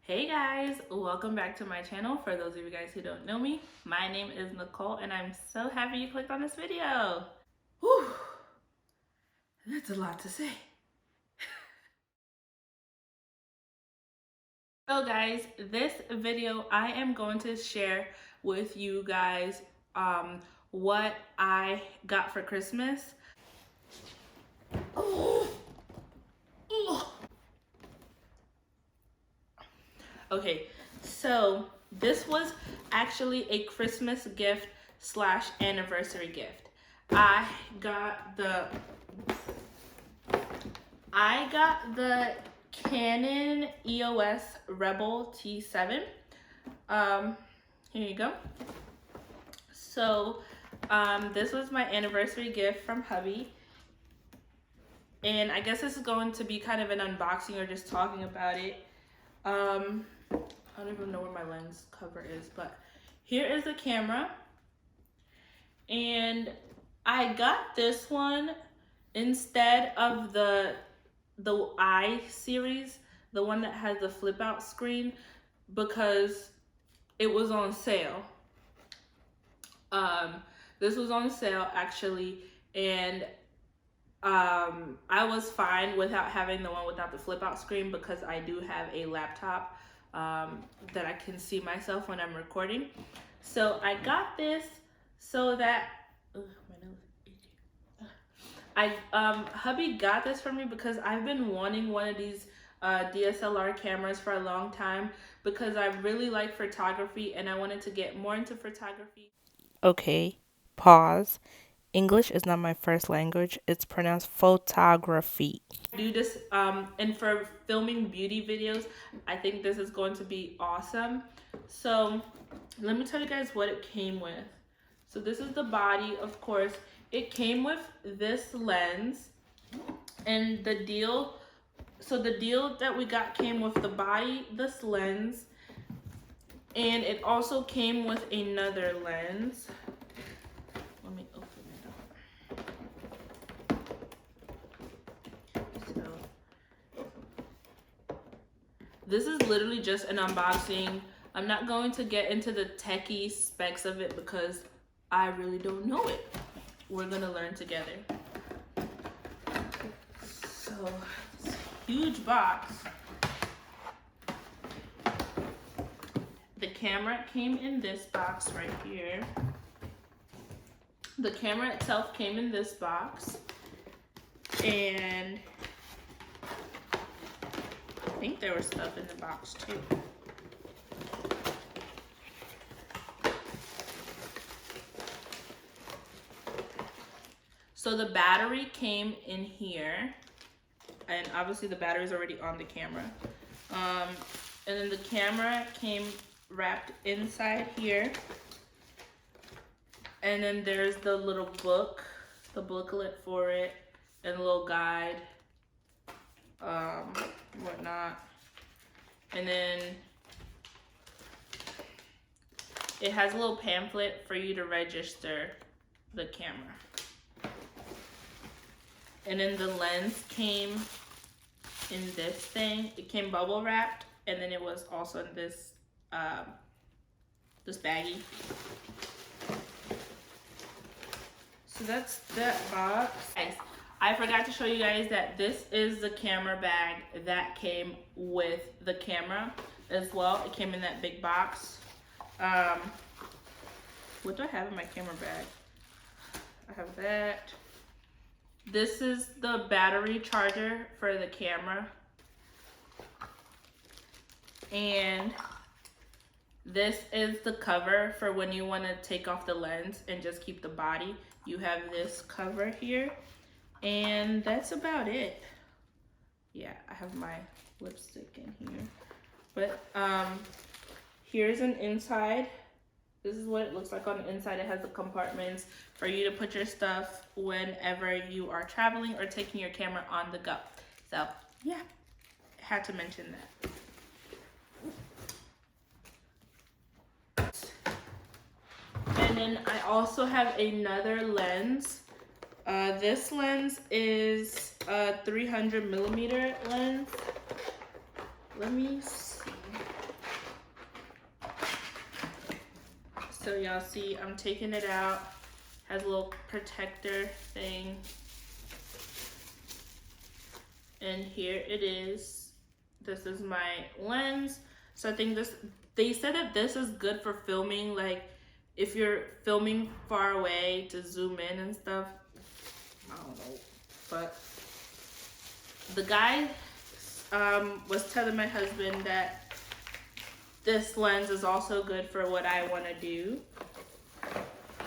Hey guys, welcome back to my channel. For those of you guys who don't know me, my name is Nicole and I'm so happy you clicked on this video. Whew, that's a lot to say. So guys, this video I am going to share with you guys what I got for Christmas. Okay, so this was actually a Christmas gift slash anniversary gift. I got the Canon EOS Rebel T7. Here you go. So this was my anniversary gift from hubby. And I guess this is going to be kind of an unboxing or just talking about it. I don't even know where my lens cover is, but here is the camera. And I got this one instead of the I series, the one that has the flip out screen, because it was on sale. This was on sale actually, and I was fine without having the one without the flip out screen because I do have a laptop that I can see myself when I'm recording. So I got this so that hubby got this for me because I've been wanting one of these DSLR cameras for a long time because I really like photography and I wanted to get more into photography. Okay, pause. English is not my first language. It's pronounced photography. Do this and for filming beauty videos, I think this is going to be awesome. So let me tell you guys what it came with. So this is the body, of course. It came with this lens, and the deal that we got came with the body, this lens, and it also came with another lens. Let me open it up. So this is literally just an unboxing. I'm not going to get into the techie specs of it because I really don't know it. We're gonna learn together. So, this huge box. The camera came in this box right here. The camera itself came in this box. And I think there was stuff in the box too. So the battery came in here, and obviously the battery is already on the camera. And then the camera came wrapped inside here. And then there's the little book, the booklet for it, and a little guide, whatnot. And then it has a little pamphlet for you to register the camera. And then the lens came in this thing. It came bubble wrapped, and then it was also in this this baggie. So that's that box. Guys, I forgot to show you guys that this is the camera bag that came with the camera as well. It came in that big box. What do I have in my camera bag? I have that. This is the battery charger for the camera. And this is the cover for when you want to take off the lens and just keep the body. You have this cover here. And that's about it. Yeah, I have my lipstick in here. But here's an inside. This is what it looks like on the inside. It has the compartments for you to put your stuff whenever you are traveling or taking your camera on the go. So yeah, had to mention that. And then I also have another lens. This lens is a 300mm lens. Let me see. So y'all see I'm taking it out. Has a little protector thing. And here it is. This is my lens. So I think they said that this is good for filming, like if you're filming far away to zoom in and stuff. I don't know, but the guy was telling my husband that this lens is also good for what I want to do.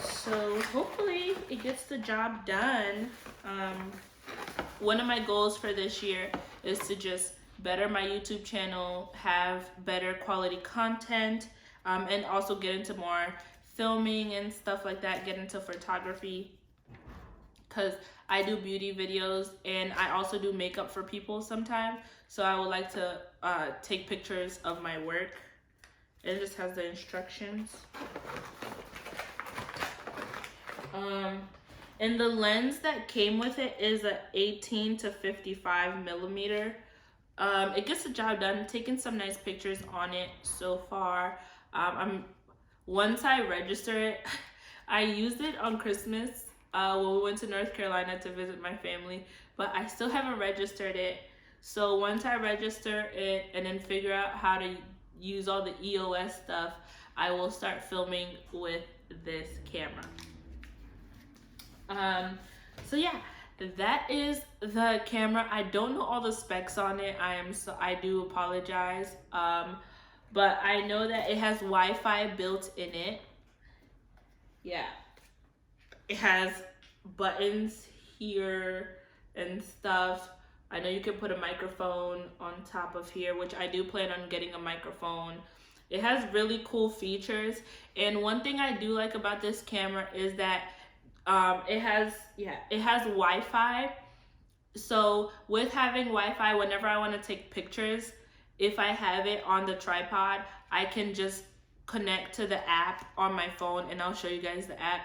So hopefully it gets the job done. One of my goals for this year is to just better my YouTube channel, have better quality content, and also get into more filming and stuff like that, get into photography, because I do beauty videos and I also do makeup for people sometimes. So I would like to take pictures of my work. It just has the instructions. And the lens that came with it is a 18 to 55 millimeter. It gets the job done. Taking some nice pictures on it so far. Once I register it, I used it on Christmas when we went to North Carolina to visit my family, but I still haven't registered it. So once I register it and then figure out how to use all the EOS stuff, I will start filming with this camera. So yeah, that is the camera. I don't know all the specs on it. I do apologize. But I know that it has Wi-Fi built in it. Yeah. It has buttons here and stuff. I know you can put a microphone on top of here, which I do plan on getting a microphone. It has really cool features. And one thing I do like about this camera is that it has Wi-Fi. So with having Wi-Fi, whenever I want to take pictures, if I have it on the tripod, I can just connect to the app on my phone, and I'll show you guys the app,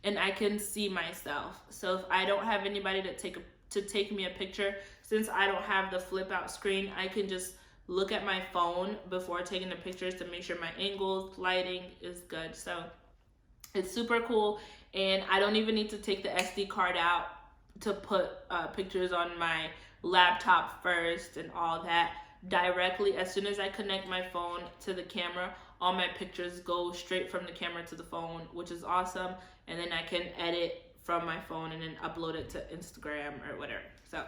and I can see myself. So if I don't have anybody to take me a picture, since I don't have the flip out screen, I can just look at my phone before taking the pictures to make sure my angles, lighting is good. So it's super cool, and I don't even need to take the SD card out to put pictures on my laptop first and all that. Directly, as soon as I connect my phone to the camera, all my pictures go straight from the camera to the phone, which is awesome. And then I can edit from my phone and then upload it to Instagram or whatever. So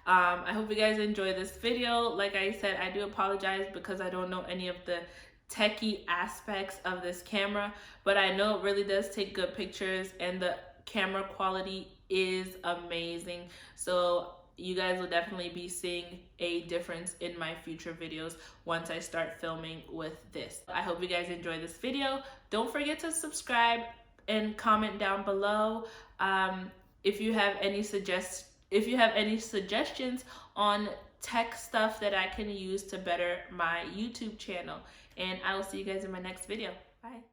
I hope you guys enjoy this video. Like I said, I do apologize because I don't know any of the techie aspects of this camera, but I know it really does take good pictures, and the camera quality is amazing. So you guys will definitely be seeing a difference in my future videos once I start filming with this. I hope you guys enjoy this video. Don't forget to subscribe and comment down below if you have any suggestions on tech stuff that I can use to better my YouTube channel. And I will see you guys in my next video. Bye.